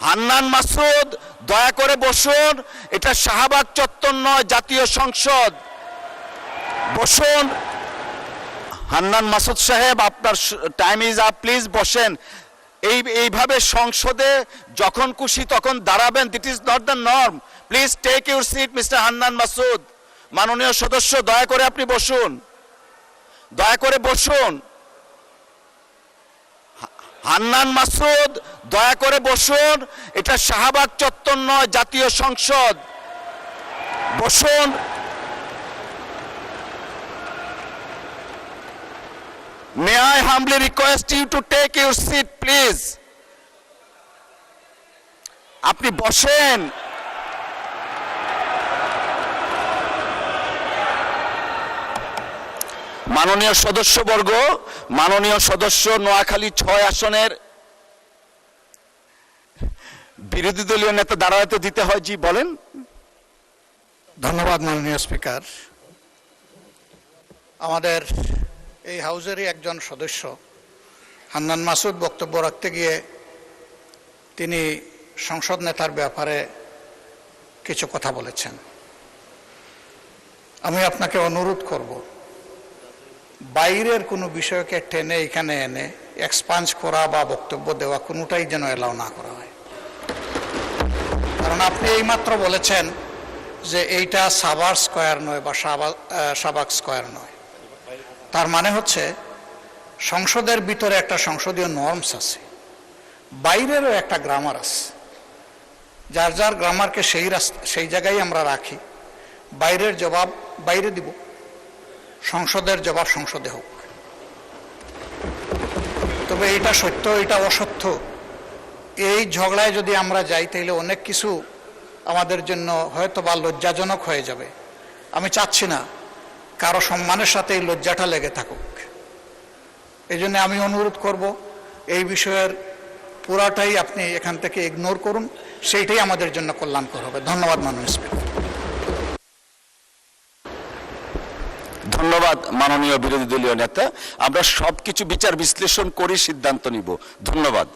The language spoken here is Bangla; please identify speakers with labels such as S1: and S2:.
S1: হান্নান মাসুদ দয়া করে বসুন। এটা শাহবাগ চত্বর নয়, জাতীয় সংসদ। বসুন। হান্নান মাসুদ সাহেব, আপনার টাইম ইজ আপ, প্লিজ বসেন। এইভাবে সংসদে যখন খুশি তখন দাঁড়াবেন, this is not the norm. Please take your seat mister Hannan Masud. মাননীয় সদস্য, দয়া করে আপনি বসুন, দয়া করে বসুন। হান্নান মাসুদ দয়া করে বসুন। এটা শাহবাগ চত্বর নয়, জাতীয় সংসদ। বসুন। May I humbly request you to take your seat, please? আপনি বসেন। মাননীয় সদস্যবর্গ, মাননীয় সদস্য নোয়াখালী 6 আসনের বিরোধী দলীয় নেতা দাঁড়াতে দিতে হয়। জি বলেন।
S2: ধন্যবাদ মাননীয় স্পিকার। আমাদের এই হাউজেরই একজন সদস্য হান্নান মাসুদ বক্তব্য রাখতে গিয়ে তিনি সংসদ নেতার ব্যাপারে কিছু কথা বলেছেন। আমি আপনাকে অনুরোধ করব, বাইরের কোনো বিষয়কে টেনে এখানে এনে এক্সপাঞ্জ করা বা বক্তব্য দেওয়া কোনোটাই যেন এলাও না করা হয়। কারণ আপনি এইমাত্র বলেছেন যে এইটা সাভার স্কয়ার নয় বা শাহবাগ স্কয়ার নয়। তার মানে হচ্ছে সংসদের ভিতরে একটা সংসদীয় নর্মস আছে, বাইরেরও একটা গ্রামার আছে। যার যার গ্রামারকে সেই জায়গায় আমরা রাখি। বাইরের জবাব বাইরে দিব, সংসদের জবাব সংসদে হোক। তবে এটা সত্য, এটা অসত্য, এই ঝগড়ায় যদি আমরা যাই তাহলে অনেক কিছু আমাদের জন্য হয়তো বা লজ্জাজনক হয়ে যাবে। আমি চাচ্ছি না কারো সম্মানের সাথে এই লজ্জাটা লেগে থাকুক। এই জন্য আমি অনুরোধ করব, এই বিষয়ের পুরাটাই আপনি এখান থেকে ইগনোর করুন, সেইটাই আমাদের জন্য কল্যাণকর হবে। ধন্যবাদ মাননীয় স্পিকার।
S1: ধন্যবাদ মাননীয় বিরোধী দলীয় নেতা। আমরা সবকিছু বিচার বিশ্লেষণ করে সিদ্ধান্ত নিব। ধন্যবাদ।